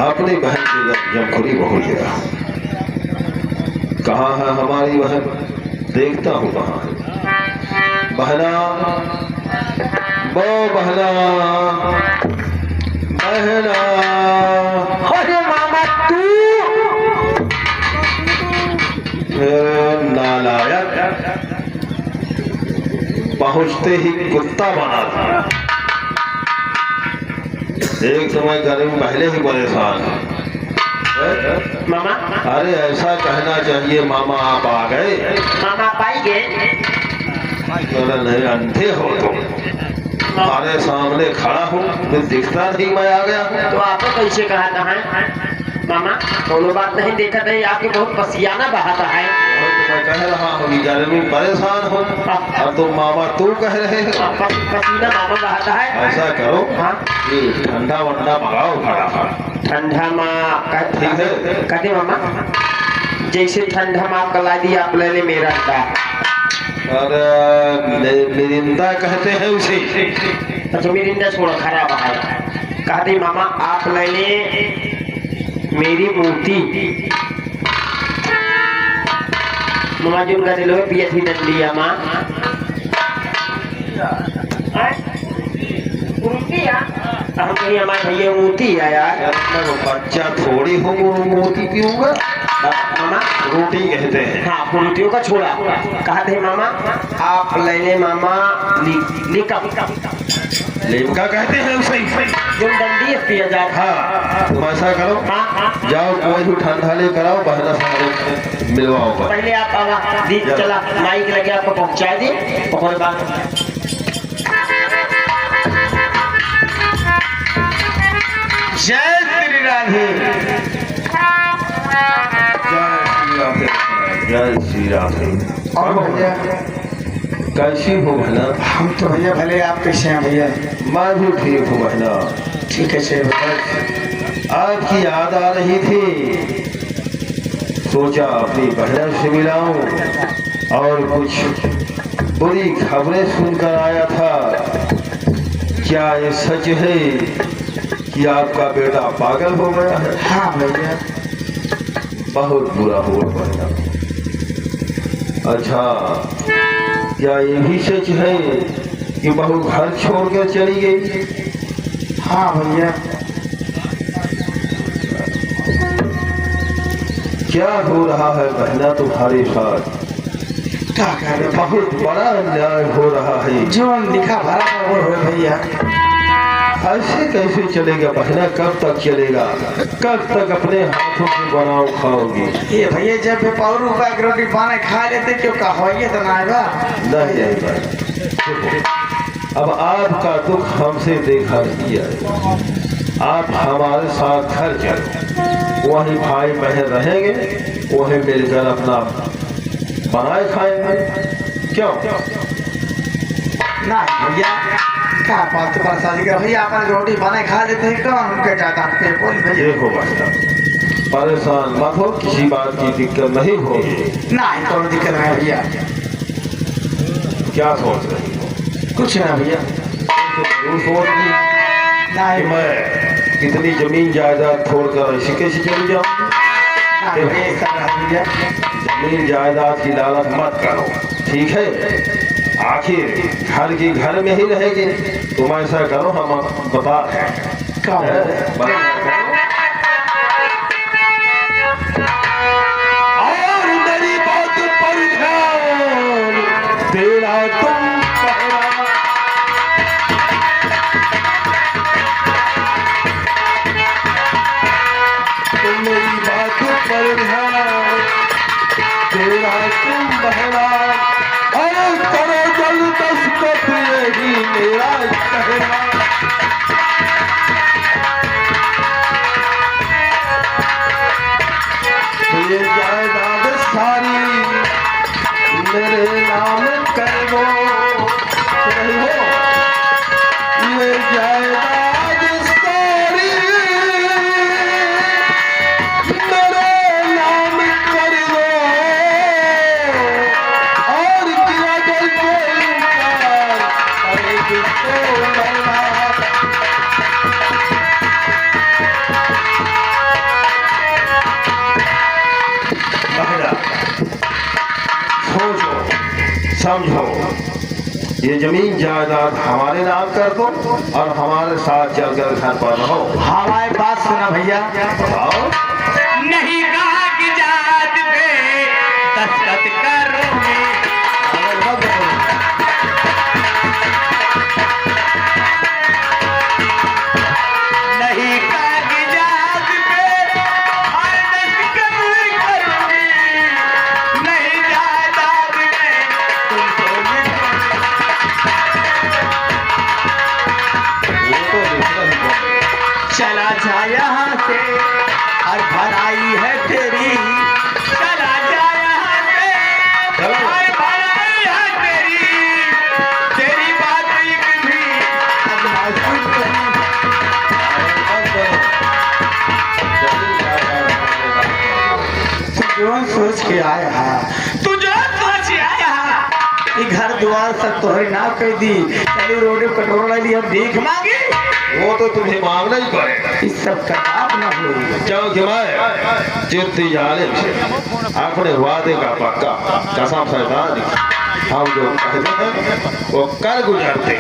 अपनी बहन की जमखुरी बहु लिया। कहाँ है हमारी बहन? देखता हूँ कहाँ है। बहना, वो बहना, बहना। अरे मामा तू नालायक, पहुंचते ही कुत्ता बना था। एक समय घर में पहले ही परेशान है। मामा, अरे ऐसा कहना चाहिए मामा आप आ गए। मामा पाएंगे? अरे नहीं, अंधे हो तुम। हमारे सामने खड़ा हूँ, फिर दिखता नहीं मैं आ गया। तो आपको कैसे कहा था मामा? दोनों बात नहीं देखा था, आपके बहुत पसियाना बहाता है। मैं कह रहा हूँ कि गर्मी परेशान हो और तुम मामा तू कह रहे हो। पसीना मामा बहाता है। ऐसा करो, ये ठंडा वंडा मंगाओ फटाफट। ठंडा माँ ठीक है? कहते मामा जैसे ठंडा माँ कला दी आप ले ले मेरा अंडा। अरे मिरिंदा कहते हैं उसे। अच्छा मिरिंदा छोड़ो, खराब है। कहते मामा आप ले ले मेरी मूर्ति। मामा जुन का दिलो पिया थी डंडिया माँ। हम कहीं हमारे भैया मूर्ति है यार। बच्चा थोड़ी हो मोती पीऊंगा। मामा रोटी कहते हैं। हाँ मूर्तियों का छोड़ा। कहते मामा आप ले ले मामा लिमका कहते हैं उसे। जो डंडी पिया जाए। हाँ, तुम ऐसा करो, जाओ कोई भी ठंडा लेकर आओ, बहना सारे मिलवाओ। पहले आप दीद चला माइक लगे आपको पहुंचा दी और बाद जय श्री राधे। जय श्री राधे। और भैया कैसी हो बहना? हम तो भैया भले, आप कैसे हैं भैया? मैं भी ठीक हूँ बहना। ठीक है से आपकी याद आ रही थी, सोचा अपनी बहना से मिलाऊं और कुछ बुरी खबरें सुनकर आया था। क्या ये सच है कि आपका बेटा पागल हो गया है? हाँ भैया। बहुत बुरा हुआ बहना। अच्छा, क्या ये भी सच है कि बहू घर छोड़कर चली गई? हाँ भैया। क्या हो रहा है बहना तुम्हारे साथ? क्या कह रहे? बहुत बड़ा अन्याय हो रहा है। जो लिखा भरा वो है भैया। ऐसे कैसे चलेगा बहना? कब तक चलेगा? कब तक अपने हाथों से बनाओ खाओगी? ये भैया जब भी 100 रुपए की रोटी पाने खा लेते क्यों कहोगे तो ना आएगा। नहीं आएगा। अब आपका दुख हमसे देखा नहीं जाए। आप हमारे साथ घर चलो, वही भाई बहन रहेंगे, वही मिलकर अपना बनाए खाएंगे। क्यों? ना भैया क्या बात तो शादी कर भैया, अपन रोटी बनाए खा लेते हैं कौन उनके जाता पे बोल भैया। देखो बच्चा, परेशान मत हो, किसी बात की दिक्कत नहीं होगी। ना कोई दिक्कत नहीं भैया। क्या सोच रही हो? कुछ ना भैया। जरूर सोच रही ना कि मैं कितनी जमीन जायदाद छोड़कर ऐसी कैसे चली जाऊँ? भैया जमीन जायदाद की लालच मत करो, ठीक है? आखिर घर की घर में ही रहेगी। तुम ऐसा करो, हम बता रहे हैं। और मेरी बात पर ध्यान देना तुम मेरी बात पर ध्यान देना तुम बहना। अरे करो जल दस्तक यही मेरा कहना। समझो, ये जमीन जायदाद हमारे नाम कर दो और हमारे साथ चलकर घर पर रहो। हमारी बात सुना भैया। बताओ। नहीं कहा कि जात पे दस्तखत करोगे, नहीं कहा कि जात पे दस्तखत करोगे, नहीं जायदाद में तुमको वो तो लिखना ही पड़ेगा। चला जा यहाँ से और भराई है तेरी, चला जा यहाँ से और भराई है तेरी, तेरी बात एक भी अब ना सुनूं। जो सोच के आया है तू जो सोच आया ये घर द्वार सब तोहरे ना कह दी, चली रोड कटोरा लिया भीख मांगी, वो तो तुम्हें मांगना ही पड़ेगा। इस सब का बात न हुई। क्योंकि मैं चिट्ठी जालिम से अपने वादे का पक्का कसम शैतान हम जो कहते हैं वो कर गुजरते।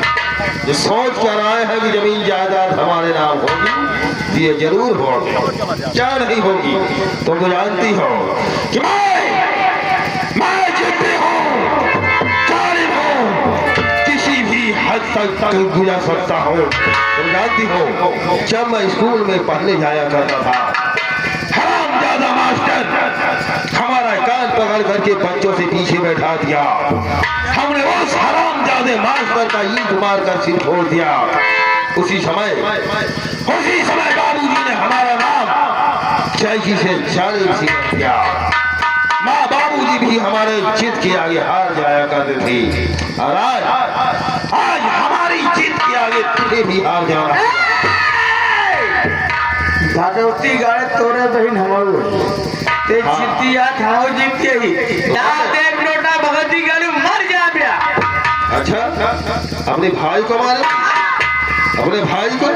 जो सोच कर आए हैं कि जमीन जायदाद हमारे नाम होगी, ये जरूर होगी, क्या नहीं होगी। तुम तो जानती हो कि मैं जिद्दी हूँ, जालिम हूँ, किसी भी हद तक गुजर सकता हूँ। तुम जानती हो जब मैं स्कूल में पढ़ने जाया करता था, हरामजादा मास्टर हमारा कान पकड़ करके बच्चों से पीछे बैठा दिया। हमने उस हरामजादे मास्टर का ईंट मार कर सिर फोड़ दिया। उसी समय बाबूजी ने हमारा नाम जैसी से जालिम से रख दिया। माँ बाबूजी भी हमारे जिद के आगे हार जाया करते थे, और आज हमारी जिद के आगे तुझे भी हार जाना। भगवती गाड़े तोरे बहन हमारू ते जितिया थाओ जीत के ही दाल देख लोटा भगती गालू मर जा ब्या। अच्छा, अपने भाई को मारे, अपने भाई को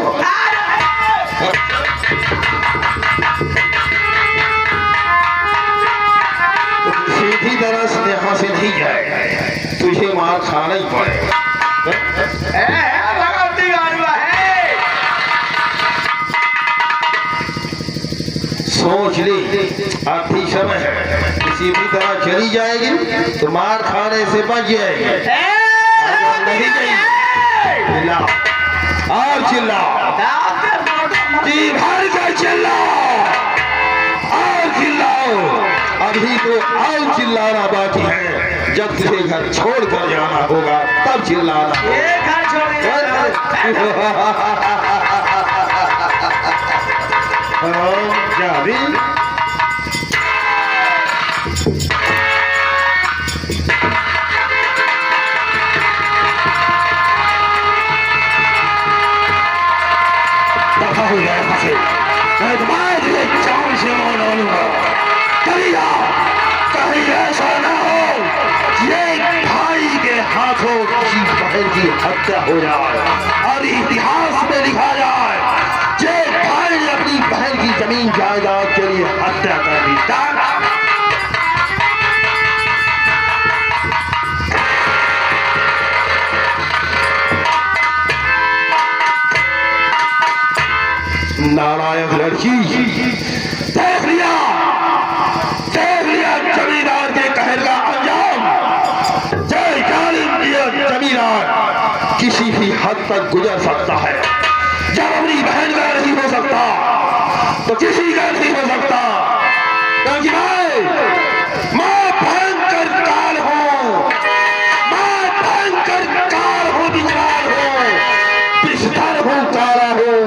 सीधी तरह से यहाँ से नहीं जाए, तुझे मार खाना ही पड़ेगा। भगवती गालू है, सोच ले, अभी समय है, किसी भी तरह चली जाएगी तो मार खाने से बच जाएगी। नहीं गई, चिल्ला और चिल्ला, जी भर कर चिल्ला और चिल्लाओ। अभी तो और चिल्लाना बाकी है, जब तुझे घर छोड़ कर जाना होगा तब चिल्लाना। क्या भी हो जाए फंसे, मैं तुम्हारे जान से मार डालूंगा। कहीं ऐसा न हो ये भाई के हाथों किसी बहन की हत्या हो जाए और इतिहास में लिखा जाए जे भाई ने अपनी बहन की जमीन जायदाद के लिए हत्या कर दी। नालायक लड़की, देख लिया जमींदार के कहर का अंजाम। जय जालिम जमींदार किसी भी हद तक गुजर सकता है, जब अपनी बहन का नहीं हो सकता तो किसी का नहीं हो सकता। क्योंकि मैं भयंकर काल हूँ, मैं भयंकर काल हूँ, विकराल हूँ, विस्तार हूँ, काला हूँ।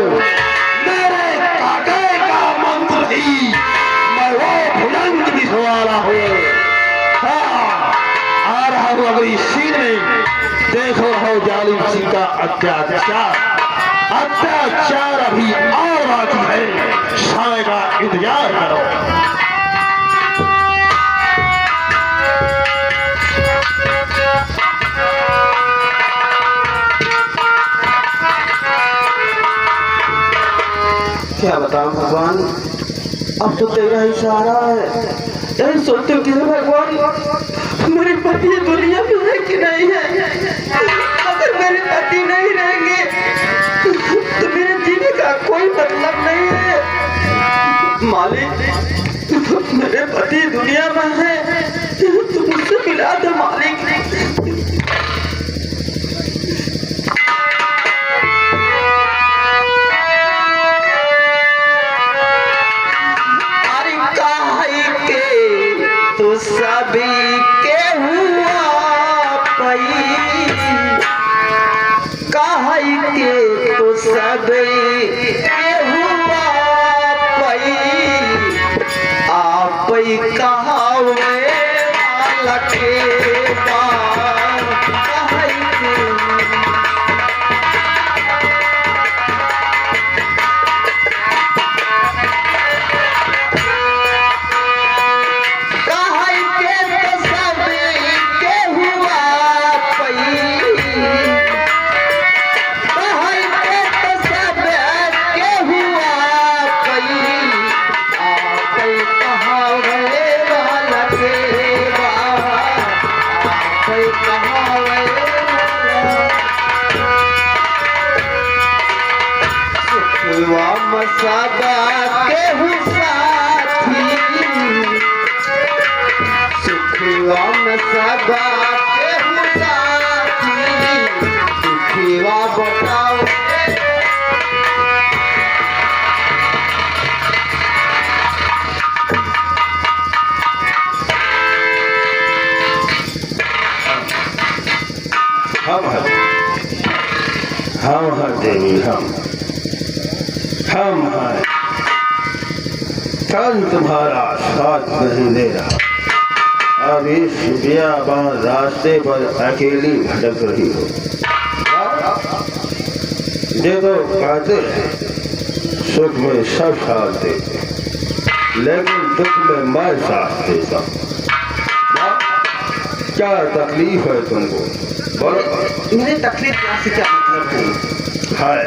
मैं वो भुजंग विषवाला हूँ। हाँ, आ रहा हूँ अगली सीन में, देखो रहो जालिम सिंह का अत्याचार अभी और बाकी है, समय का इंतजार करो। क्या बताऊं भगवान, अब तो तेरा ही सहारा है। यही सोचते हो कि भगवान मेरे पति दुनिया में है कि नहीं है? अगर मेरे पति नहीं रहेंगे तो मेरे जीने का कोई मतलब नहीं है। मालिक, मेरे पति दुनिया में है, तो मुझसे मिला दो मालिक। तो सभी के हुआ पई, काहे के तो सभी के हुआ पई, आप कहावे वाला के बार काहे के। सदा केहू साथी, सुखवा में सदा केहू साथी, सुखवा बताओ। हम हैं देवी, हम हैं। कल तुम्हारा साथ नहीं दे रहा, अब इस बियाबान रास्ते पर अकेली भटक रही हो। ये तो कहते हैं सुख में सब साथ देते, लेकिन दुख में मैं साथ देता। क्या तकलीफ है तुमको? बोलो। मेरी तकलीफ से क्या मतलब है?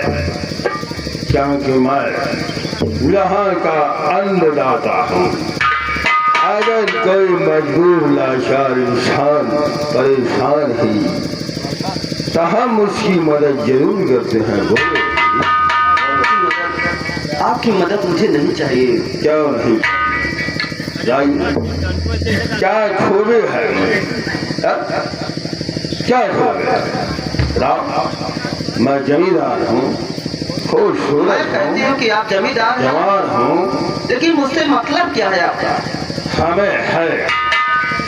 क्योंकि मैं यहाँ का अन्नदाता हूँ। अगर कोई मजबूर लाचार इंसान परेशान ही, तो हम उसकी मदद जरूर करते हैं। बोलो। आपकी मदद मुझे नहीं चाहिए। क्यों नहीं? क्या खोबे है? क्या खोबे? मैं जमींदार हूँ, मैं कहती हूँ कि आप जमींदार जवान हूँ, लेकिन मुझसे मतलब क्या है आपका? हमें है,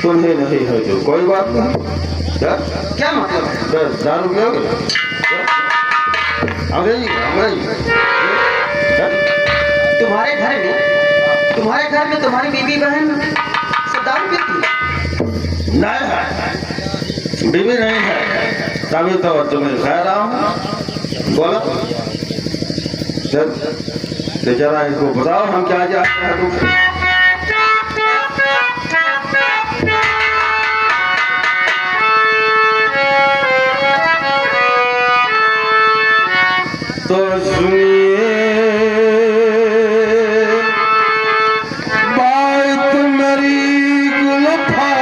तुम्हें नहीं है तो कोई बात नहीं। क्या मतलब है? दारू पियोगे? तुम्हारे घर में तुम्हारी बीवी बहन सब दारू पीती? नहीं है, बीवी नहीं है, तभी तो तुम्हें कह रहा हूँ। बोलो तो जरा इसको बताओ, हम क्या चाहते हैं तुमसे? तो सुनिए बात मेरी गुलफा,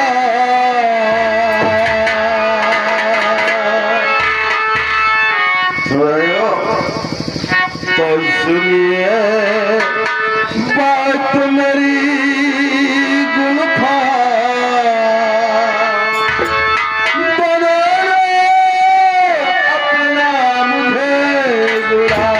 सुन रहे हो? तो सुनिए बात मेरी गुलफा, बना लो अपना मुझे बुरा।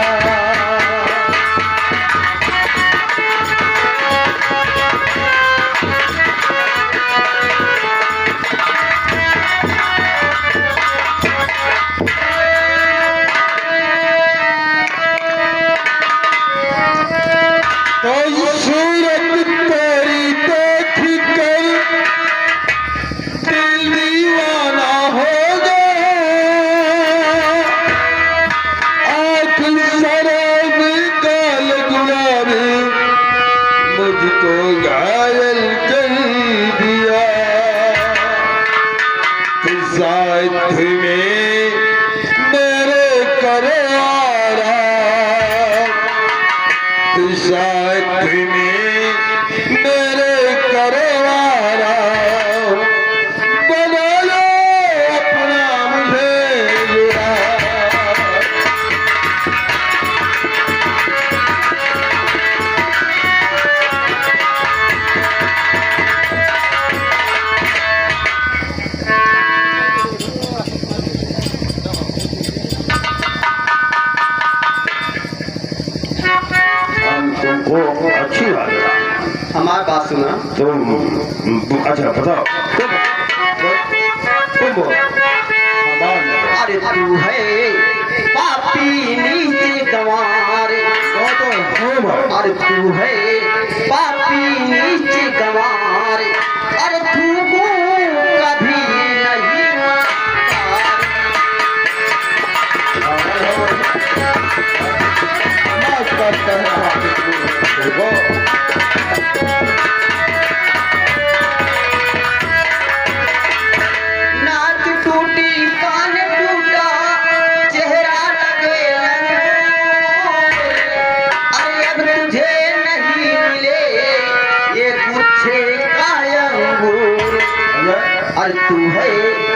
तो सूरत तेरी देख कर दिल दीवाना हो गया, आँख शराब गाल गुलाबी मुझको घायल कर दिया। साथ में मेरे करवारा, साथ में मेरे करवारा, अच्छी बात है। हमारी बात सुना। तो अच्छा बताओ तुम बोलो। अरे तू है पापी नीच गंवार, अरे तू है पापी नीच गंवार, अरे तू को कभी नहीं नाक टूटी कान टूटा चेहरा लगे लंगोर, अरे अब तुझे नहीं मिले ये गुच्छे का अंगूर, अरे तू है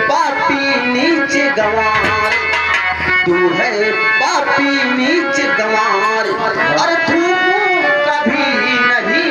पापी नीच गंवार, तू है पापी नीच गंवार, अरे तू कभी नहीं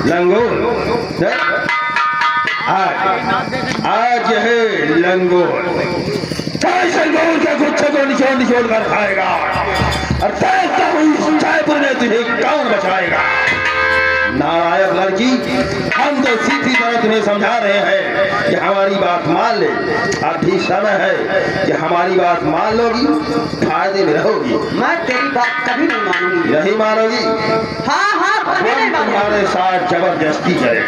लंगोर आज है लंगोर, लंगोर के गुच्छे को निचोड़ कर खाएगा और देखता हुई जयपुर में तुझे कौन बचाएगा। नारायण लड़की, हम तो सीधी तरह तुम्हें समझा रहे हैं कि हमारी बात मान ले। अभी समय है कि हमारी बात मान लोगी, फायदे में रहोगी। मैं तेरी बात कभी नहीं मानूंगी। नहीं मानोगी? हाँ कभी नहीं मानूंगी। तुम्हारे साथ जबरदस्ती करे।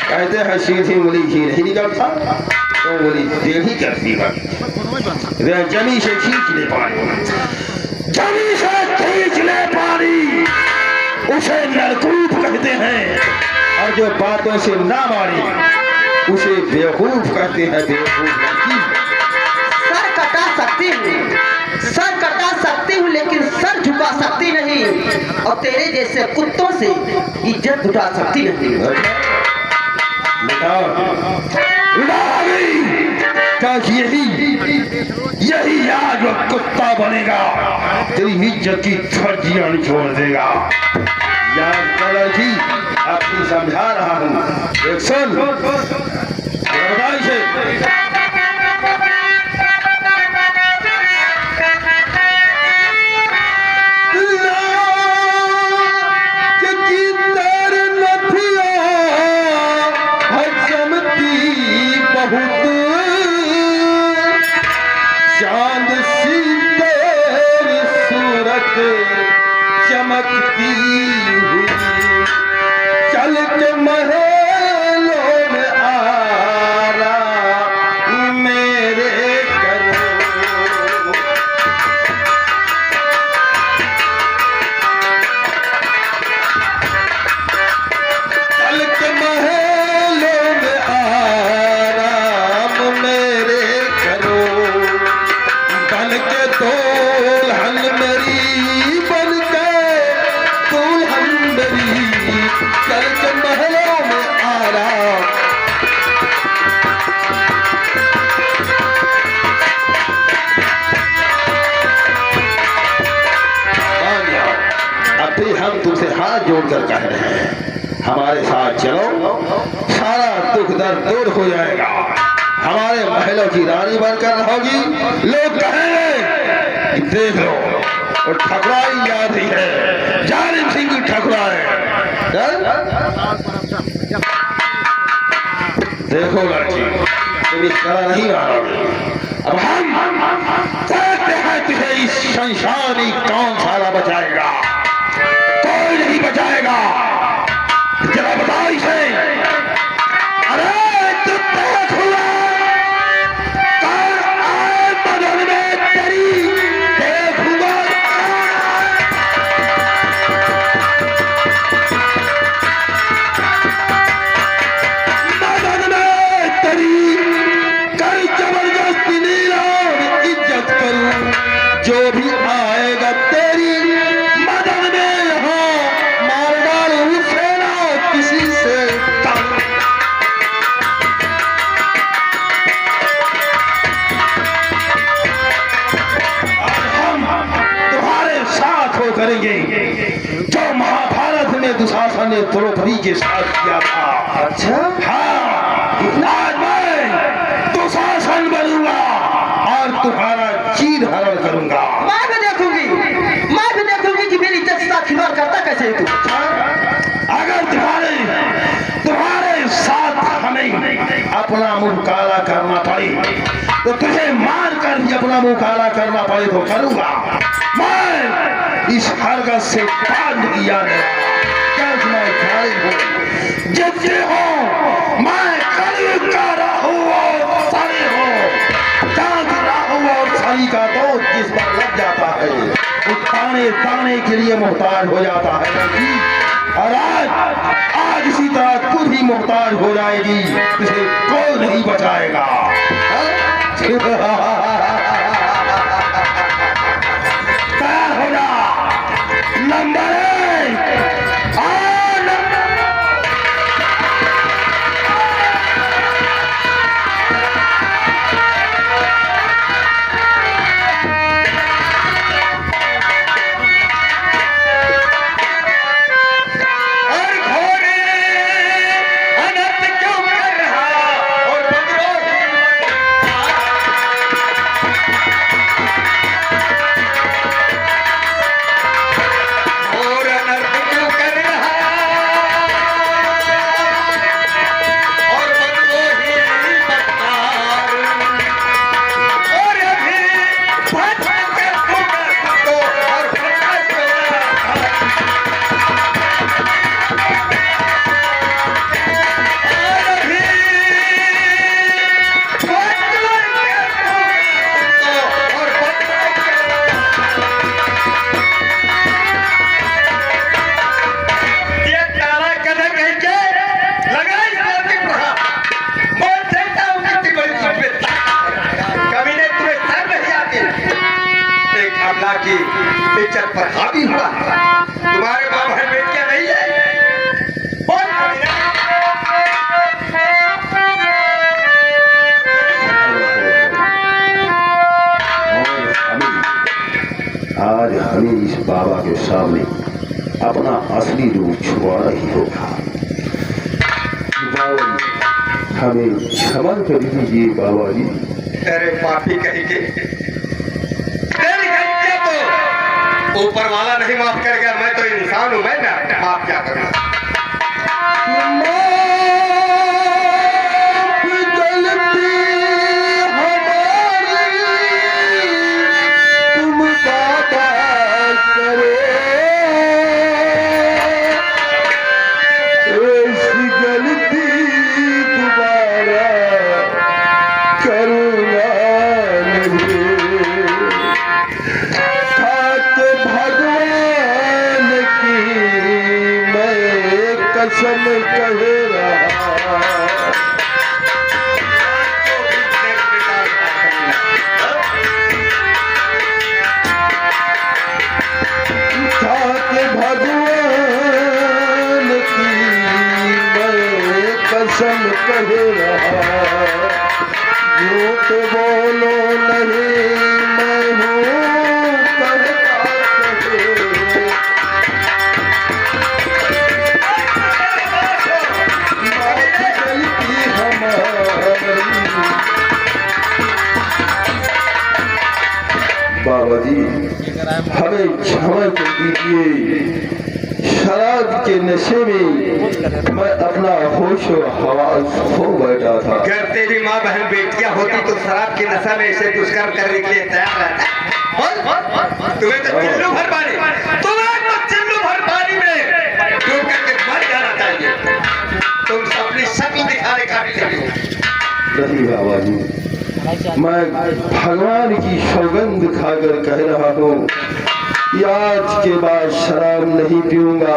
कहते हैं सीधी उंगली ही नहीं निकलता तो उंगली टेढ़ी करती है। जमी से खींच ले पानी, जमी से खींच ले पानी, उसे नरकूप कहते हैं। और जो बातों से ना मारी उसे बेवकूफ कहते हैं। बेवकूफ लड़की। सर कटा सकती हूँ, सर कटा सकती हूँ, लेकिन सर झुका सकती नहीं, और तेरे जैसे कुत्तों से इज्जत उठा सकती नहीं। यही आज वो कुत्ता बनेगा, तेरी इज्जत की धज्जियां छोड़ देगा। याद कर लड़की, आपकी समझा रहा हूँ। एक सुन से चांद सी तेरी सूरत चमकती हुई, चल के महलों में आरा मेरे करो। चल के महलों में आराम मेरे करो, बन के दुल्हन मेरी, बन के दुल्हन मेरी, चल के महलों में आराम। अभी हम तुमसे हाथ जोड़कर कह रहे हैं, हमारे साथ चलो, सारा दुख दर्द दूर हो जाएगा। हमारे महलों की रानी बनकर रहोगी। लोग कहेंगे देख लो वो ठकुराई याद ही है, जालिम सिंह की ठकुराई। देखो लड़की, तुम इस तरह नहीं मानोगे। अब हम देखते हैं तुझे इस संसार में कौन सारा बचाएगा। कोई नहीं बचाएगा। जरा बताओ इसे। अरे तू देख हुआ जो भी आएगा तेरी मदद में, यहाँ मार डाल उसे ना किसी से करेंगे जो महाभारत में दुशासन ने द्रौपदी के साथ किया था। अच्छा हाँ, आज मैं दुशासन बनूंगा और तुम्हारा चीर हरण करूंगा। मैं भी देखूंगी कि मेरी इज्जत का खिलवाड़ करता कैसे है तू। अगर तुम्हारे साथ हमें अपना मुंह काला करना पड़े तो तुझे मार कर भी अपना मुंह काला करना पड़े तो करूंगा। मैं इस हरकत से बांध दिया है क्योंकि मैं खड़े हूँ जितने हो मैं कलयुग का राहु और सरी हूँ। चांद राहु और सरी का दौर जिस पर लग जाता है वो ताने के लिए मोहताज हो जाता है। और आज इसी तरह तू भी मोहताज हो जाएगी, तुझे कोई नहीं बचाएगा। तैयार हो जा। नंबर 1 की इज्जत पर हावी हुआ। तुम्हारे माँ बहन बेटियां नहीं है। बोल आज हमें इस बाबा के सामने अपना असली रूप छुपाना ही होगा। बाबा जी, हमें क्षमा कर दीजिए बाबा जी। अरे पापी कहेंगे, तेरी गलतियां तो ऊपर वाला नहीं माफ करेगा। मैं तो इंसान हूं, मैं माफ क्या करूं। कसम कह रहा था कि भगवान की मैं कसम कह रहा। झूठ बोलो नहीं मैं हूँ करता बाबा जी, हमें क्षमा कर दीजिए। शराब के नशे में मैं अपना होश और हवास खो बैठा था। अगर तेरी माँ बहन बेटियां होती तो शराब के नशा में ऐसे दुष्कर्म करने के लिए तैयार रहता। तुम्हें तो चिल्लू भर पानी में डूब करके मर जाना चाहिए। तुम अपनी शक्ल दिखाने का नहीं बाबा जी, मैं भगवान की सौगंध खाकर कह रहा हूँ आज के बाद शराब नहीं पीऊंगा,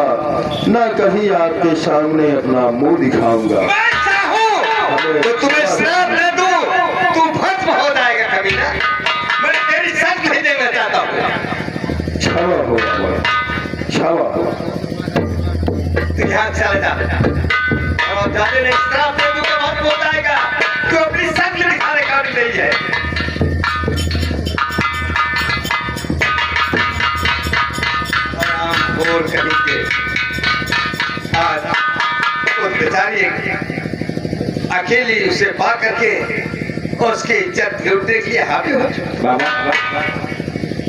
न कभी आपके सामने अपना मुंह दिखाऊंगा। मैं चाहूं तो तुम्हें श्राप न दूं, तू भस्म हो जाएगा कभी ना। मैं तेरी साथ नहीं देना चाहता हूँ। क्षमा हो बाबा, क्षमा हो। तू यहाँ चले जा और जाने नहीं, श्राप दे दूं तो भस्म हो जाएगा। तू अपनी शक्ल दिखाने का भी नहीं है। अकेली उसे पा करके और उसकी इज्जत लूटने के लिए हावी हो चुका। बाबा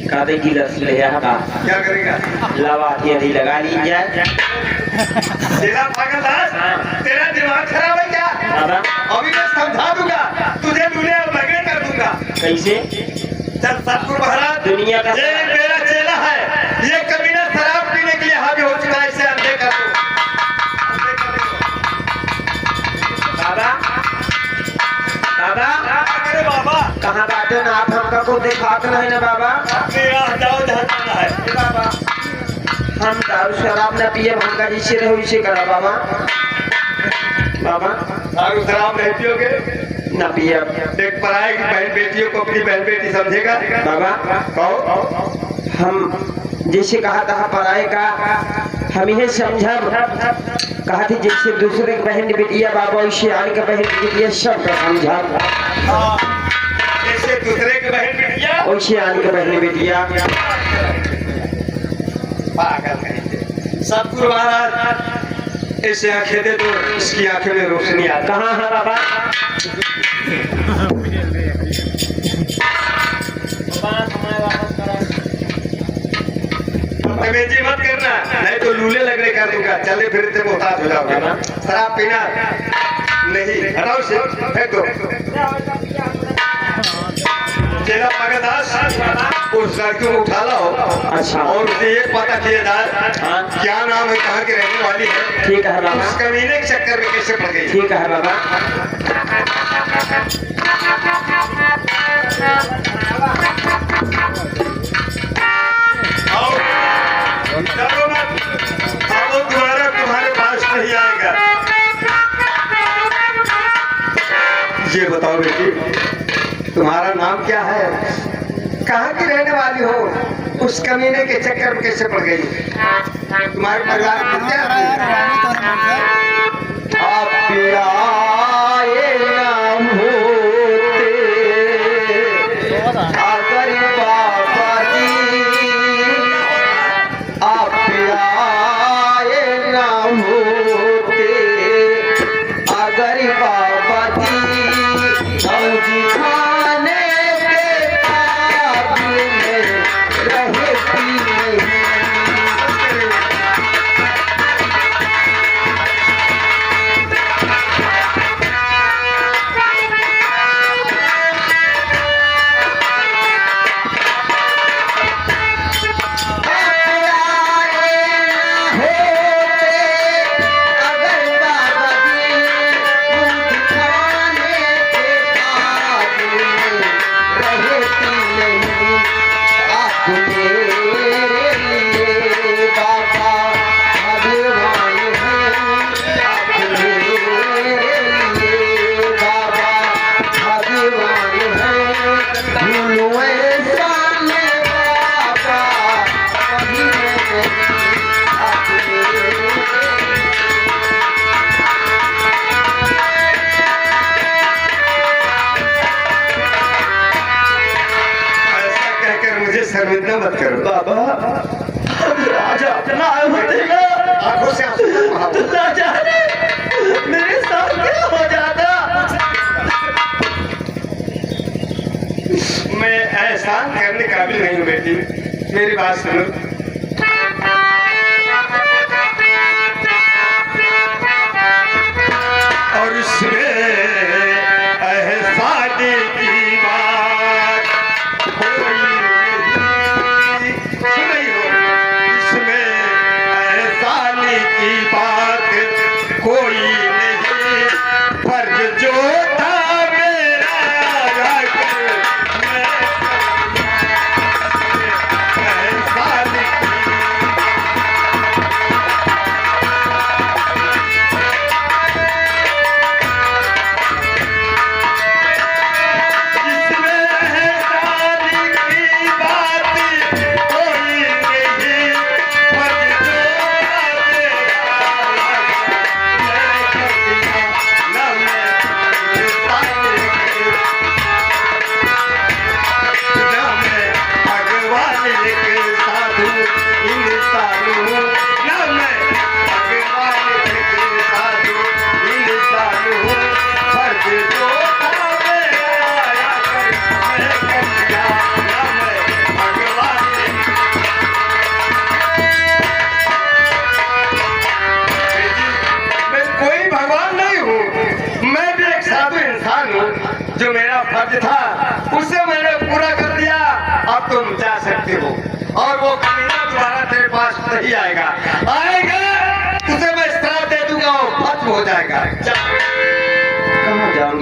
कादे की लस ले का क्या करेगा? लवा यदि लगा ली जाए। तेरा पागल दास, तेरा दिमाग खराब है क्या? बाबा अभी मैं समझा दूंगा तुझे, दूल्हे और लगने कर दूंगा। कैसे? चल सतगुरु महाराज, दुनिया का ये मेरा चेला है, ये कमीना शराब पीने के लिए हावी हो चुका है, इसे अंधे कर दो। अंधे कर दो। बाबा बाबा अरे बाबा कहाँ बाटे ना आप हमका को दिखात नहीं ना बाबा। मेरा जाओ जहाँ जाना है। ए बाबा हम दारू शराब न पिए, हमका जिसे रहो इसे करा बाबा। बाबा दारू शराब नहीं पियोगे? न पिए। एक पराये की बहन बेटियों को अपनी बहन बेटी समझेगा? बाबा कहो। हम जैसे कहा था पराए का हम यह समझा कहा थी, जैसे दूसरे की बहन बेटिया बाबा वैसे आने का बहन बेटिया सब का समझा। जैसे दूसरे की बहन बेटिया वैसे आने का बहन बेटिया। पागल कहेंगे। सतगुरु महाराज ऐसे आंखें दे दो, इसकी आंखें में रोशनी आता। कहाँ है बाबा? अंग्रेजी मत करना, नहीं तो लूले लगने कर दूंगा। चले फिरते मोहताज हो जाओगे। शराब पीना नहीं, हटाओ से, फेंक दो। चेला पागल दास, उस लड़की को उठा लाओ। अच्छा। और उसे ये पता किया जाए क्या नाम है, कहाँ की रहने वाली है। ठीक है बाबा। उस कमीने के चक्कर में कैसे पड़ गई? ठीक है बाबा। आओ, डरो मत, अब वो दोबारा तुम्हारे पास नहीं आएगा। ये बताओ बेटी, तुम्हारा नाम क्या है? कहाँ की रहने वाली हो? उस कमीने के चक्कर में कैसे पड़ गई? तुम्हारे परिवार में क्या आप आए नाम होते अगर बाबा जी, आप आए नाम होते अगर बाबा जी, फौजी खाने के काबिल में रहती नहीं। शर्मिंदा मत करो। बाबा राजा अपना आंखों से आंसू मत बहाओ। राजा मेरे साथ क्या हो जाता? मैं एहसान करने काबिल नहीं हूँ बेटी, मेरी बात सुनो। और इसमें एहसानी की बात कोई नहीं, सुनी हो? इसमें एहसानी की बात कोई नहीं, फर्ज जो था मेरा रख मैं एहसानी जो मेरा फर्ज था उसे मैंने पूरा कर दिया। अब तुम जा सकते हो और वो कमीना दोबारा तेरे पास नहीं आएगा। आएगा तुझे मैं श्राप दे दूंगा, वो खत्म हो जाएगा। कहाँ जाऊंगी?